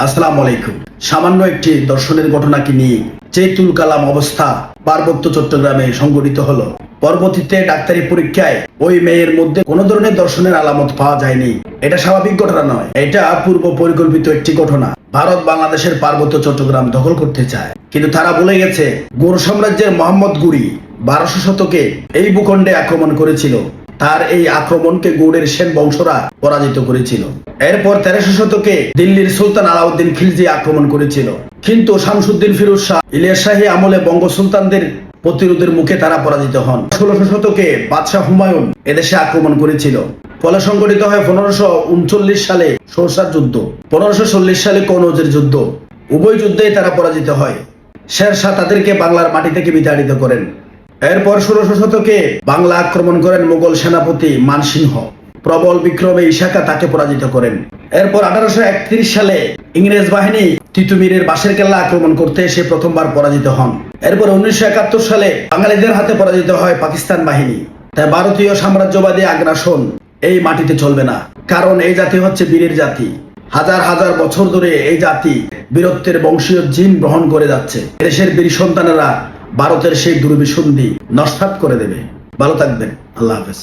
আসসালামু আলাইকুম। সামান্য একটি দর্শনের ঘটনাকে নিয়ে যে তুলকালাম অবস্থা পার্বত্য চট্টগ্রামে সংঘটিত হলো। পরবর্তীতে ডাক্তারি পরীক্ষায় ওই মেয়ের মধ্যে কোনো ধরনের দর্শনের আলামত পাওয়া যায়নি। এটা স্বাভাবিক ঘটনা নয়, এটা পূর্ব পরিকল্পিত একটি ঘটনা। ভারত বাংলাদেশের পার্বত্য চট্টগ্রাম দখল করতে চায়, কিন্তু তারা ভুলে গেছে গৌড় সাম্রাজ্যের মোহাম্মদ গুরি 1200 শতকে এই ভূখণ্ডে আক্রমণ করেছিল। তার এই আক্রমণকে গৌড়ের সেন বংশরা পরাজিত করেছিল। এরপর 1300 শতকে দিল্লির সুলতান আলাউদ্দিন খিলজি আক্রমণ করেছিল, কিন্তু শামসুদ্দিন ফিরোজ শাহ ইলিয়াস শাহী আমলে বঙ্গ সুলতানদের প্রতিরোধের মুখে তারা পরাজিত হন। 1600 শতকে বাদশাহ হুমায়ুন এদেশে আক্রমণ করেছিল। ফলে সংঘটিত হয় 1539 সালে সহসার যুদ্ধ, 1540 সালে কনৌজের যুদ্ধ। উভয় যুদ্ধেই তারা পরাজিত হয়। শের শাহ তাদেরকে বাংলার মাটি থেকে বিতাড়িত করেন। এরপর 1600 শতকে বাংলা আক্রমণ করেন মুঘল সেনাপতি মানসিংহ। প্রবল বিক্রমে ইশাকা তাকে পরাজিত করেন। এরপর 1831 সালে ইংরেজ বাহিনী তিতুমিরের বাঁশের কেল্লা আক্রমণ করতে এসে প্রথমবার পরাজিত হন। এরপর 1971 সালে বাঙালিদের হাতে পরাজিত হয় পাকিস্তান বাহিনী। তাই ভারতীয় সাম্রাজ্যবাদী আগ্রাসন এই মাটিতে চলবে না, কারণ এই জাতি হচ্ছে বীরের জাতি। হাজার হাজার বছর ধরে এই জাতি বীরত্বের বংশীয় জিন গ্রহণ করে যাচ্ছে। দেশের বীর সন্তানেরা ভারতের সেই দুর্বিসন্ধি নস্যাৎ করে দেবে। ভালো থাকবেন। আল্লাহ হাফেজ।